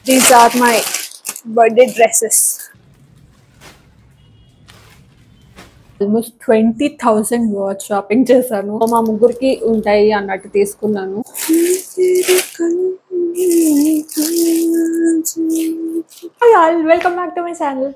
These are my birthday dresses. Almost 20,000 worth shopping చేశాను. మా ముగ్గురికి ఉంటాయి అన్నట్టు తీసుకున్నాను. Welcome back to my channel.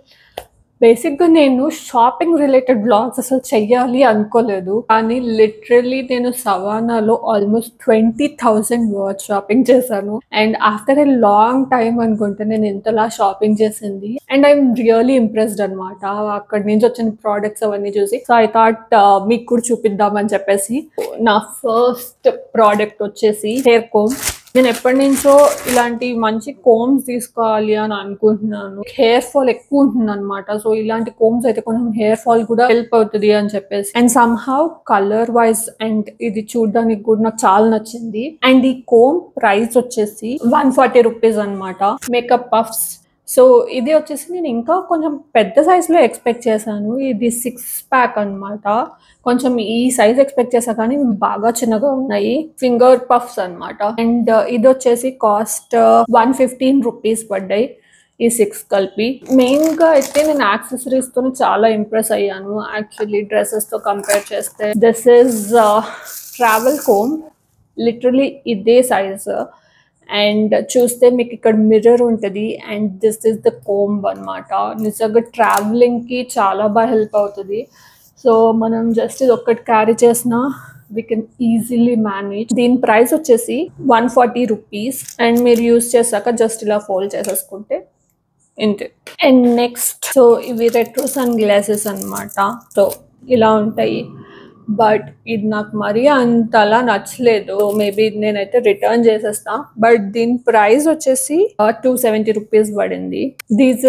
బేసిక్గా నేను షాపింగ్ రిలేటెడ్ బ్లాగ్స్ అసలు చెయ్యాలి అనుకోలేదు, కానీ లిటరలీ నేను సవానాలో ఆల్మోస్ట్ 20,000 వర్త్ షాపింగ్ చేశాను. And after a long time అనుకుంటే నేను ఇంతలా షాపింగ్ చేసింది. అండ్ ఐఎమ్ రియలీ ఇంప్రెస్డ్ అనమాట అక్కడి నుంచి వచ్చిన ప్రోడక్ట్స్ అవన్నీ చూసి. సో ఐ థాట్ మీకు కూడా చూపిద్దామని చెప్పేసి నా ఫస్ట్ ప్రోడక్ట్ వచ్చేసి హెయిర్ కోమ్. నేను ఎప్పటి నుంచో ఇలాంటి మంచి కోమ్స్ తీసుకోవాలి అని అనుకుంటున్నాను. హెయిర్ ఫాల్ ఎక్కువ ఉంటుంది అనమాట. సో ఇలాంటి కోమ్స్ అయితే కొంచెం హెయిర్ ఫాల్ కూడా హెల్ప్ అవుతుంది అని చెప్పేసి. And some how colour wise and ఇది చూడడానికి కూడా నాకు చాలా నచ్చింది. అండ్ ఈ కోమ్ ప్రైస్ వచ్చేసి 140 రూపీస్ అనమాట. Makeup puffs. సో ఇది వచ్చేసి నేను ఇంకా కొంచెం పెద్ద సైజ్లో ఎక్స్పెక్ట్ చేశాను. ఇది 6 ప్యాక్ అనమాట. కొంచెం ఈ సైజ్ ఎక్స్పెక్ట్ చేశా కానీ బాగా చిన్నగా ఉన్నాయి. ఫింగర్ పఫ్స్ అనమాట. అండ్ ఇది వచ్చేసి కాస్ట్ 115 రూపీస్ పడ్డాయి ఈ 6 కలిపి. మెయిన్గా అయితే నేను యాక్సెసరీస్తో చాలా ఇంప్రెస్ అయ్యాను యాక్చువల్లీ డ్రెస్సెస్తో కంపేర్ చేస్తే. This is travel comb. Literally ఇదే సైజ్. అండ్ చూస్తే మీకు ఇక్కడ మిర్రర్ ఉంటుంది. And this is the comb అనమాట. నిజంగా ట్రావెలింగ్కి చాలా బాగా హెల్ప్ అవుతుంది. సో మనం జస్ట్ ఇది ఒక్కటి క్యారీ చేసినా వీ కెన్ ఈజీలీ మేనేజ్. దీని ప్రైస్ వచ్చేసి 140 రూపీస్. అండ్ మీరు యూజ్ చేశాక జస్ట్ ఇలా ఫోల్డ్ చేసేసుకుంటే ఇంతే. అండ్ నెక్స్ట్ సో ఇవి రెట్రో సన్ గ్లాసెస్ అనమాట. సో ఇలా ఉంటాయి. బట్ ఇది నాకు మరీ అంతలా నచ్చలేదు. మేబీ నేనైతే రిటర్న్ చేసేస్తా. బట్ దీని ప్రైస్ వచ్చేసి 270 రూపీస్ పడింది. These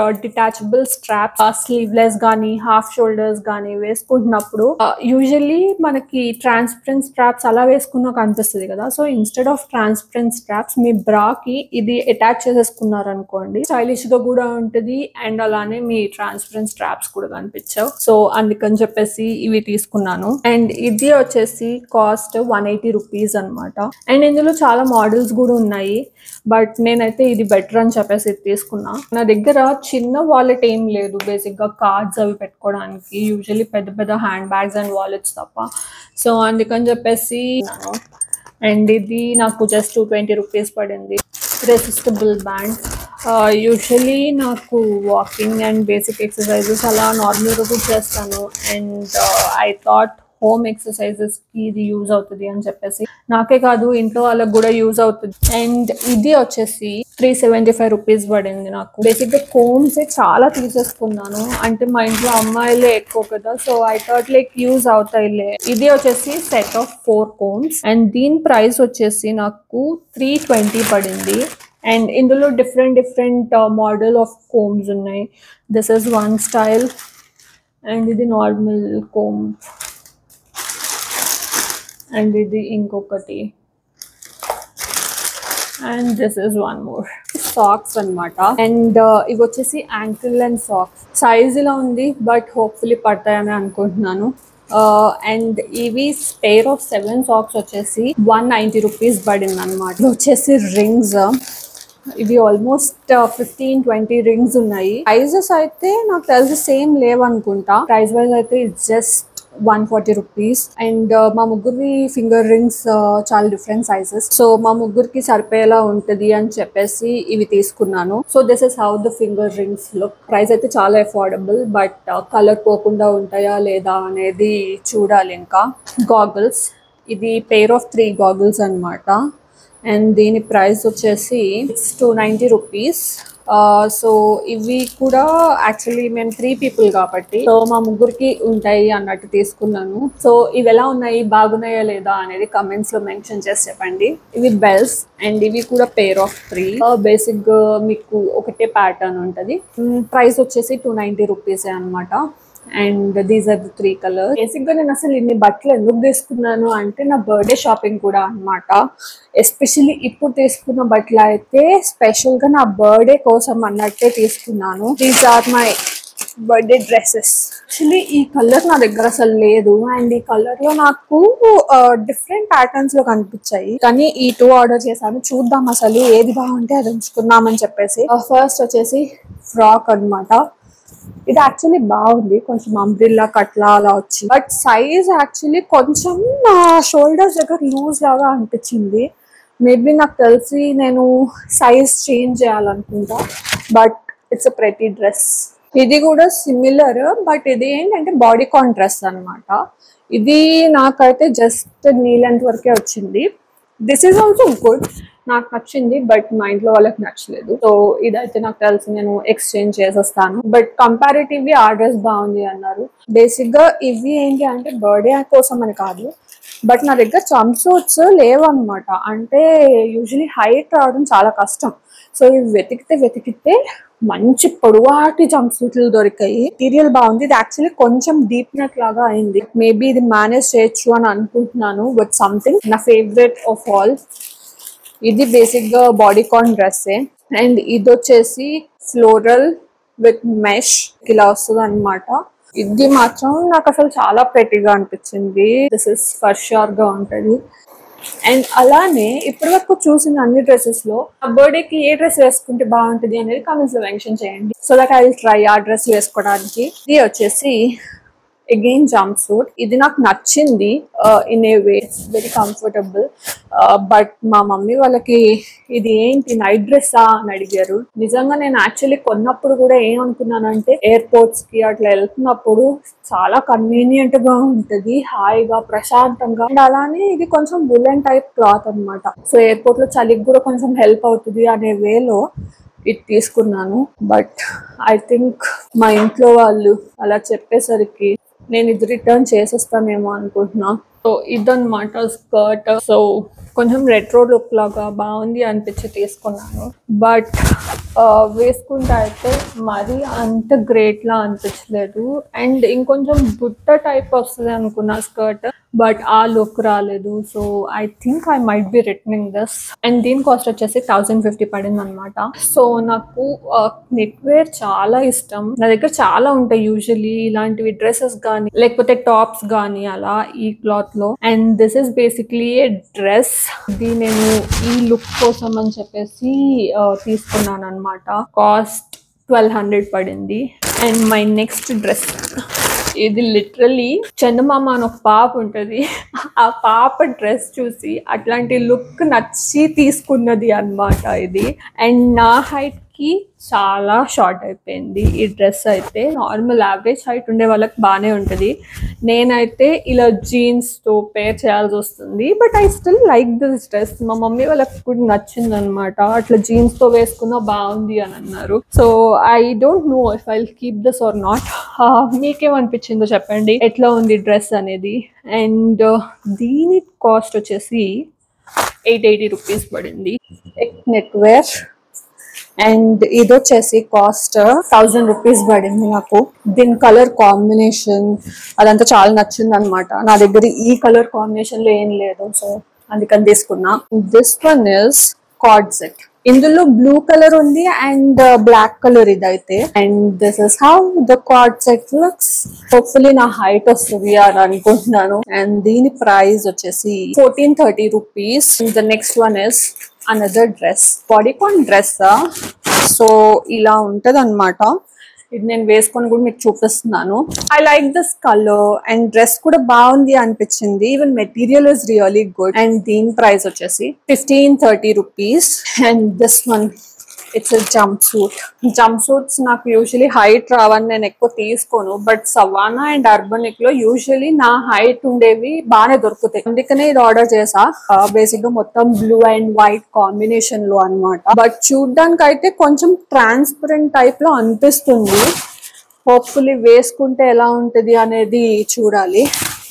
are detachable straps. Sleeveless కానీ హాఫ్ షోల్డర్స్ కానీ వేసుకుంటున్నప్పుడు యూజువల్లీ మనకి ట్రాన్స్పరెంట్ స్ట్రాప్స్ అలా వేసుకున్నాక అనిపిస్తుంది కదా. So instead of transparent straps మీ బ్రాకి ఇది అటాచ్ చేసేసుకున్నారు అనుకోండి, స్టైలిష్ గా కూడా ఉంటుంది. అండ్ అలానే మీ ట్రాన్స్పరెంట్ స్ట్రాప్స్ కూడా కనిపించవు. సో అందుకని చెప్పేసి ఇవి తీసుకున్నాను. అండ్ ఇది వచ్చేసి కాస్ట్ 180 రూపీస్ అనమాట. అండ్ ఇందులో చాలా మోడల్స్ కూడా ఉన్నాయి. బట్ నేనైతే ఇది బెటర్ అని చెప్పేసి ఇది తీసుకున్నా. నా దగ్గర చిన్న వాలెట్ ఏం లేదు బేసిక్ గా కార్డ్స్ అవి పెట్టుకోవడానికి. యూజువల్లీ పెద్ద పెద్ద హ్యాండ్ బ్యాగ్స్ అండ్ వాలెట్స్ తప్ప. సో అందుకని చెప్పేసి అండ్ ఇది నాకు జస్ట్ 220 రూపీస్ పడింది. రెసిస్టబుల్ బ్యాండ్. యూజువలీ నాకు వాకింగ్ అండ్ బేసిక్ ఎక్సర్సైజెస్ అలా నార్మల్గా కూడా చేస్తాను. అండ్ ఐ థాట్ హోమ్ ఎక్సర్సైజెస్కి ఇది యూజ్ అవుతుంది అని చెప్పేసి. నాకే కాదు ఇంట్లో వాళ్ళకి కూడా యూజ్ అవుతుంది. అండ్ ఇది వచ్చేసి 375 రూపీస్ పడింది నాకు. బేసిక్గా కోమ్సే చాలా తీసేసుకున్నాను. అంటే మా ఇంట్లో అమ్మాయిలే ఎక్కువ కదా. So I thought like use అవుతాయిలే. ఇది వచ్చేసి సెట్ ఆఫ్ 4 కోమ్స్. అండ్ దీని ప్రైస్ వచ్చేసి నాకు 320 పడింది. అండ్ ఇందులో డిఫరెంట్ మోడల్ ఆఫ్ కోమ్స్ ఉన్నాయి. This is one style. And ఇది నార్మల్ కోమ్. అండ్ ఇది ఇంకొకటి. And this is one more. Socks అనమాట. అండ్ ఇవి వచ్చేసి యాంకిల్ అండ్ సాక్స్. సైజ్ ఇలా ఉంది బట్ హోప్ఫుల్లీ పడతాయని అనుకుంటున్నాను. అండ్ ఇవి పెయిర్ ఆఫ్ 7 సాక్స్ వచ్చేసి 190 రూపీస్ పడింది అనమాట. ఇది వచ్చేసి రింగ్స్. ఇవి ఆల్మోస్ట్ 15-20 రింగ్స్ ఉన్నాయి. ప్రైజెస్ అయితే నాకు తెలిసి సేమ్ లేవనుకుంటా. ప్రైస్ వైజ్ అయితే ఇట్స్ జస్ట్ 140 రూపీస్. అండ్ మా ముగ్గురి ఫింగర్ రింగ్స్ చాలా డిఫరెంట్ సైజెస్. సో మా ముగ్గురికి సరిపోయేలా ఉంటుంది అని చెప్పేసి ఇవి తీసుకున్నాను. So this is how the finger rings look. Price అయితే చాలా అఫోర్డబుల్. బట్ కలర్ పోకుండా ఉంటాయా లేదా అనేది చూడాలి. ఇంకా గాగుల్స్. ఇది పెయిర్ ఆఫ్ 3 గాగుల్స్ అనమాట. అండ్ దీని ప్రైస్ వచ్చేసి 290 రూపీస్. సో ఇవి కూడా యాక్చువల్లీ మేము 3 పీపుల్ కాబట్టి సో మా ముగ్గురికి ఉంటాయి అన్నట్టు తీసుకున్నాను. సో ఇవి ఎలా ఉన్నాయి, బాగున్నాయా లేదా అనేది కమెంట్స్ లో మెన్షన్ చేసి చెప్పండి. ఇవి బెల్స్. అండ్ ఇవి కూడా పెయిర్ ఆఫ్ 3. బేసిక్ గా మీకు ఒకటే ప్యాటర్న్ ఉంటుంది. ప్రైస్ వచ్చేసి 290 రూపీసే అనమాట. And these are the 3 colours. బేసిక్గా నేను అసలు ఇన్ని బట్టలు ఎందుకు తీసుకున్నాను అంటే నా బర్త్డే షాపింగ్ కూడా అనమాట. ఎస్పెషల్లీ ఇప్పుడు తీసుకున్న బట్టలు అయితే స్పెషల్గా నా బర్త్డే కోసం అన్నట్టే తీసుకున్నాను. These are my birthday dresses. Actually ఈ కలర్ నా దగ్గర అసలు లేదు అండ్ ఈ కలర్ లో నాకు డిఫరెంట్ ప్యాటర్న్స్ లో కనిపించాయి, కానీ ఈ 2 ఆర్డర్ చేశాను. చూద్దాం అసలు ఏది బాగుంటే అది ఉంచుకుందామని చెప్పేసి. ఫస్ట్ వచ్చేసి ఫ్రాక్ అన్నమాట. ఇది యాక్చువల్లీ బాగుంది, కొంచెం అంబ్రిల్లా కట్లా అలా వచ్చి, బట్ సైజ్ యాక్చువల్లీ కొంచెం నా షోల్డర్స్ దగ్గర లూజ్ లాగా అనిపించింది. మేబీ నాకు తెలిసి నేను సైజ్ చేంజ్ చేయాలనుకుంటా, but it's a pretty dress. ఇది కూడా సిమిలర్, బట్ ఇది ఏంటంటే బాడీకాన్ డ్రెస్ అనమాట. ఇది నాకైతే జస్ట్ నీ లెంత్ వరకే వచ్చింది. దిస్ ఈజ్ ఆల్సో గుడ్, నాకు నచ్చింది, బట్ మా ఇంట్లో వాళ్ళకి నచ్చలేదు. సో ఇదైతే నాకు తెలిసి నేను ఎక్స్చేంజ్ చేసేస్తాను. బట్ కంపారిటివ్లీ ఆ డ్రెస్ బాగుంది అన్నారు. బేసిక్ గా ఇవి ఏంటి అంటే బర్త్డే కోసం అని కాదు, బట్ నా దగ్గర జంప్ సూట్స్ లేవన్నమాట. అంటే యూజువలీ హైట్ రావడం చాలా కష్టం. సో ఇవి వెతికితే మంచి పొడవాటి జంప్ సూట్లు దొరికాయి. మెటీరియల్ బాగుంది. ఇది యాక్చువల్లీ కొంచెం డీప్ నెక్ లాగా అయింది. మేబీ ఇది మేనేజ్ చేయొచ్చు అని అనుకుంటున్నాను విత్ సంథింగ్. నా ఫేవరెట్ ఆఫ్ ఆల్ ఇది బేసిక్ గా బాడీకాన్ డ్రెస్ అండ్ ఇది వచ్చేసి ఫ్లోరల్ విత్ మెష్ ఇలా వస్తుంది అనమాట. ఇది మాత్రం నాకు అసలు చాలా ప్రెటీగా అనిపించింది. దిస్ ఇస్ ఫర్ షూర్ గా ఉంటది. అండ్ అలానే ఇప్పటి వరకు చూసిన అన్ని డ్రెస్సెస్ లో ఆ బర్త్డేకి ఏ డ్రెస్ వేసుకుంటే బాగుంటుంది అనేది కామెంట్స్ లో మెన్షన్ చేయండి, so that I will try ఆ డ్రెస్ వేసుకోవడానికి. ఇది వచ్చేసి అగైన్ జంప్ సూట్. ఇది నాకు నచ్చింది in a way, very comfortable. But మా మమ్మీ వాళ్ళకి ఇది ఏంటి నైట్ డ్రెస్సా అని అడిగారు. నిజంగా నేను యాక్చువల్లీ కొన్నప్పుడు కూడా ఏమనుకున్నానంటే ఎయిర్పోర్ట్స్ కి అట్లా వెళ్తున్నప్పుడు చాలా కన్వీనియంట్ గా ఉంటది, హాయిగా ప్రశాంతంగా. అండ్ అలానే ఇది కొంచెం వులెన్ టైప్ క్లాత్ అనమాట. సో ఎయిర్పోర్ట్ లో చలికి కూడా కొంచెం హెల్ప్ అవుతుంది అనే వేలో ఇది తీసుకున్నాను. బట్ ఐ థింక్ మా ఇంట్లో వాళ్ళు అలా చెప్పేసరికి నేను ఇది రిటర్న్ చేసేస్తానేమో అనుకుంటున్నా. సో ఇదన్నమాట స్కర్ట్. సో కొంచెం రెట్రో లుక్ లాగా బాగుంది అనిపించి తీసుకున్నాను. బట్ వేసుకుంటే అయితే మరీ అంత గ్రేట్ లా అనిపించలేదు. అండ్ ఇంకొంచెం బుట్ట టైప్ వస్తుంది అనుకున్నా స్కర్ట్, బట్ ఆ లుక్ రాలేదు. So I think I might be returning this. And దీని కాస్ట్ వచ్చేసి 1050 పడింది అనమాట. సో నాకు నెట్ వేర్ చాలా ఇష్టం. నా దగ్గర చాలా ఉంటాయి యూజువల్లీ ఇలాంటివి, డ్రెస్సెస్ కానీ లేకపోతే టాప్స్ కానీ అలా ఈ క్లాత్ లో. And this is basically A dress. ఇది నేను ఈ లుక్ కోసం అని చెప్పేసి తీసుకున్నాను అనమాట. కాస్ట్ 1200 పడింది. అండ్ మై నెక్స్ట్ డ్రెస్ ఇది లిటరలీ చందమామ అని ఒక పాప ఉంటది, ఆ పాప డ్రెస్ చూసి అట్లాంటి లుక్ నచ్చి తీసుకున్నది అన్నమాట ఇది. అండ్ నా హైట్ కి చాలా షార్ట్ అయిపోయింది ఈ డ్రెస్. అయితే నార్మల్ యావరేజ్ హైట్ ఉండే వాళ్ళకి బాగానే ఉంటుంది, నేనైతే ఇలా జీన్స్ తో పేర్ చేయాల్సి వస్తుంది. But I still like this dress. మా మమ్మీ వాళ్ళకి కూడా నచ్చింది అనమాట, అట్లా జీన్స్ తో వేసుకున్నా బాగుంది అని అన్నారు. So I don't know if I will keep this or not. మీకేమనిపించిందో చెప్పండి, ఎట్లా ఉంది డ్రెస్ అనేది. అండ్ దీని కాస్ట్ వచ్చేసి 880 రూపీస్ పడింది. Net wear. అండ్ ఇది వచ్చేసి కాస్ట్ 1000 రూపీస్ పడింది నాకు. దీని కలర్ కాంబినేషన్ అదంతా చాలా నచ్చింది అనమాట. నా దగ్గర ఈ కలర్ కాంబినేషన్ లో ఏం లేదు, సో అందుకని తీసుకున్నా. This one is card set. ఇందులో బ్లూ కలర్ ఉంది అండ్ బ్లాక్ కలర్ ఇదైతే. And this is how the card set looks. Hopefully నా హైట్ వస్తుంది అని అనుకుంటున్నాను. అండ్ దీని ప్రైస్ వచ్చేసి 1430 rupees. The next one is another dress, bodycon dress. So ఇలా ఉంటది అనమాట. ఇది నేను వేసుకొని కూడా మీకు చూపిస్తున్నాను. I like this colour and dress కూడా బాగుంది అనిపించింది. Even material is really good. And దీని ప్రైస్ వచ్చేసి 1530 rupees. And this one it's a jump suit. Jump suits నాకు యూజువలీ హైట్ రావని నేను ఎక్కువ తీసుకోను, బట్ సవానా అండ్ అర్బనిక్ లో యూజువలీ నా హైట్ ఉండేవి బాగానే దొరుకుతాయి, అందుకనే ఇది ఆర్డర్ చేసా. బేసిక్ గా మొత్తం బ్లూ అండ్ వైట్ కాంబినేషన్ లో అనమాట. బట్ చూడ్డానికి అయితే కొంచెం ట్రాన్స్పరెంట్ టైప్ లో అనిపిస్తుంది. హోప్ఫుల్లీ వేసుకుంటే ఎలా ఉంటది అనేది చూడాలి.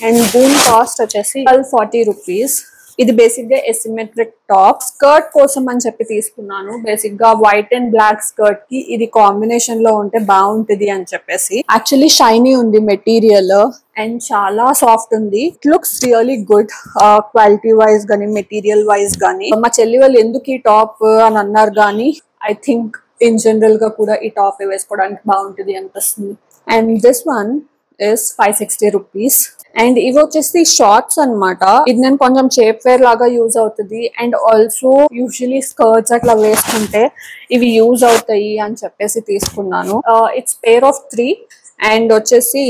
అండ్ దీని కాస్ట్ వచ్చేసి 1240 రూపీస్. ఇది బేసిక్ గా ఎసిమెట్రిక్ టాప్. స్కర్ట్ కోసం అని చెప్పి తీసుకున్నాను. బేసిక్ గా వైట్ అండ్ బ్లాక్ స్కర్ట్ కి ఇది కాంబినేషన్ లో ఉంటే బాగుంటది అని చెప్పేసి. యాక్చువల్లీ షైనీ ఉంది మెటీరియల్ అండ్ చాలా సాఫ్ట్ ఉంది. It looks really good quality wise గానీ మెటీరియల్ వైజ్ గానీ. మా చెల్లి వాళ్ళు ఎందుకు ఈ టాప్ అని అన్నారు కానీ ఐ థింక్ ఇన్ జనరల్ గా కూడా ఈ టాప్ వేసుకోవడానికి బాగుంటుంది అనిపిస్తుంది. And this one is 560 rupees. And ఇవి వచ్చేసి షార్ట్స్ అన్నమాట. ఇది నేను కొంచెం షేప్ వేర్ లాగా యూజ్ అవుతుంది. అండ్ ఆల్సో యూజువలీ స్కర్ట్స్ అట్లా వేసుకుంటే ఇవి యూజ్ అవుతాయి అని చెప్పేసి తీసుకున్నాను. ఇట్స్ పేర్ ఆఫ్ 3 అండ్ వచ్చేసి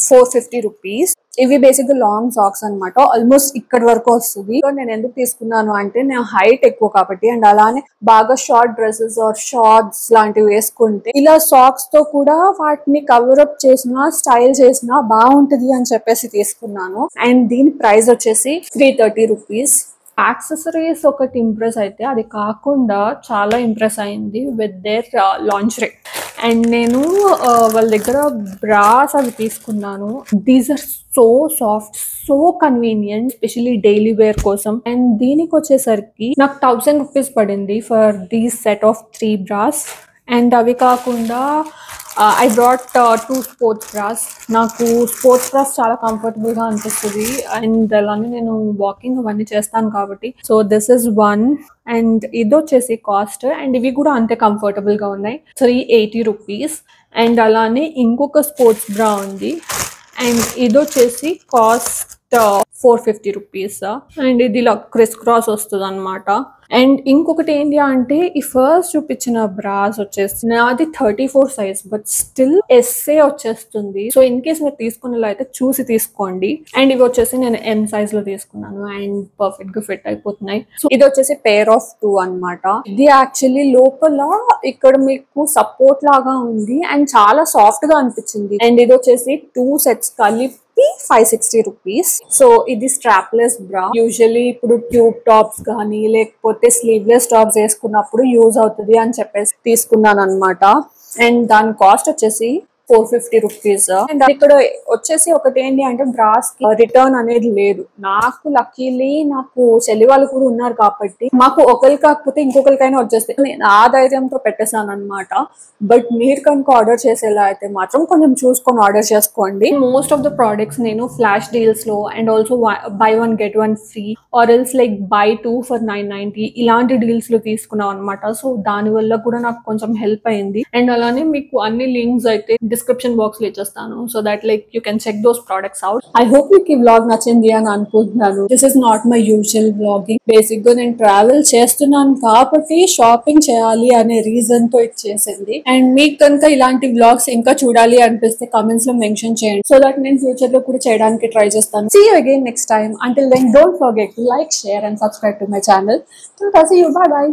450 రూపీస్. ఇవి బేసిక్ గా లాంగ్ సాక్స్ అన్నమాట. ఆల్మోస్ట్ ఇక్కడ వరకు వస్తుంది. నేను ఎందుకు తీసుకున్నాను అంటే నేను హైట్ ఎక్కువ కాబట్టి, అండ్ అలానే బాగా షార్ట్ డ్రెస్సెస్ ఆర్ షార్ట్స్ లాంటివి వేసుకుంటే ఇలా సాక్స్ తో కూడా వాటిని కవర్ అప్ చేసినా స్టైల్ చేసినా బాగుంటది అని చెప్పేసి తీసుకున్నాను. అండ్ దీని ప్రైస్ వచ్చేసి 330 రూపీస్. యాక్సెసరీస్ ఒకటి ఇంప్రెస్ అయితే అది కాకుండా చాలా ఇంప్రెస్ అయింది విత్ దేర్ లాంచరీ. అండ్ నేను వాళ్ళ దగ్గర బ్రాస్ అవి తీసుకున్నాను. These are so soft, so convenient, especially daily wear కోసం. అండ్ దీనికి వచ్చేసరికి నాకు 1000 రూపీస్ పడింది for these set of 3 bras. And అవి కాకుండా ఐ బ్రాట్ 2 స్పోర్ట్స్ బ్రాస్. నాకు స్పోర్ట్స్ బ్రాస్ చాలా కంఫర్టబుల్ గా అనిపిస్తుంది. అండ్ అలానే నేను వాకింగ్ అవన్నీ చేస్తాను కాబట్టి. So this is one. And ఇది వచ్చేసి కాస్ట్, అండ్ ఇవి కూడా అంతే కంఫర్టబుల్ గా ఉన్నాయి, 380 రూపీస్. అండ్ అలానే ఇంకొక స్పోర్ట్స్ బ్రా ఉంది. అండ్ ఇది వచ్చేసి కాస్ట్ 450 రూపీస్. అండ్ ఇది ఇలా క్రిస్ క్రాస్ వస్తుంది అనమాట. అండ్ ఇంకొకటి ఏంటి అంటే ఈ ఫస్ట్ చూపించిన బ్రాస్ వచ్చేసి నాది 34 సైజ్, బట్ స్టిల్ ఎస్ఏ వచ్చేస్తుంది. సో ఇన్ కేస్ మీరు తీసుకునేలా అయితే చూసి తీసుకోండి. అండ్ ఇవి వచ్చేసి నేను M సైజ్ లో తీసుకున్నాను అండ్ పర్ఫెక్ట్ గా ఫిట్ అయిపోతున్నాయి. సో ఇది వచ్చేసి పేర్ ఆఫ్ 2 అన్నమాట. ఇది యాక్చువల్లీ లోపల ఇక్కడ మీకు సపోర్ట్ లాగా ఉంది అండ్ చాలా సాఫ్ట్ గా అనిపించింది. అండ్ ఇది వచ్చేసి 2 సెట్స్ కలిపి 560 రూపీస్. సో ఇది స్ట్రాప్లెస్ బ్రా. యూజువల్లీ ఇప్పుడు ట్యూబ్ టాప్స్ కానీ లేకపోతే స్లీవ్లెస్ టాప్స్ వేసుకున్నప్పుడు యూజ్ అవుతుంది అని చెప్పేసి తీసుకున్నాను అనమాట. అండ్ దాని కాస్ట్ వచ్చేసి 450 రూపీస్. అండ్ ఇక్కడ వచ్చేసి ఒకటి ఏంటి అంటే బ్రాస్ కి రిటర్న్ అనేది లేదు. నాకు లక్కీలీ నాకు చెల్లి వాళ్ళు కూడా ఉన్నారు కాబట్టి మాకు ఒకరికి కాకపోతే ఇంకొకరికైనా వచ్చేస్తే నేను ఆ ధైర్యంతో పెట్టేసాను అనమాట. బట్ మీరు కనుక ఆర్డర్ చేసేలా అయితే మాత్రం కొంచెం చూసుకొని ఆర్డర్ చేసుకోండి. మోస్ట్ ఆఫ్ ద ప్రోడక్ట్స్ నేను ఫ్లాష్ డీల్స్ లో and also by 1 get 1 free or else like buy 2 for 990 ఇలాంటి డీల్స్ లో తీసుకున్నాం అనమాట. సో దాని వల్ల కూడా నాకు కొంచెం హెల్ప్ అయింది. అండ్ అలానే మీకు అన్ని లింక్స్ అయితే డిస్క్రిప్షన్ బాక్స్ లో ఇచ్చేస్తాను. So that like you can check those products out. I hope మీకు ఈ వ్లాగ్ నచ్చింది అని అనుకుంటున్నాను. This is not my usual vlogging. Basic గా నేను ట్రావెల్ చేస్తున్నాను కాబట్టి షాపింగ్ చేయాలి అనే రీజన్ తో ఇది చేసింది. అండ్ మీకు కనుక ఇలాంటి వ్లాగ్స్ ఇంకా చూడాలి అనిపిస్తే కామెంట్స్ లో మెన్షన్ చేయండి. సో దట్ నేను ఫ్యూచర్ లో కూడా చేయడానికి ట్రై చేస్తాను. See you again next time. Until then, don't forget to like, share and subscribe to my channel. So, see you. Bye bye.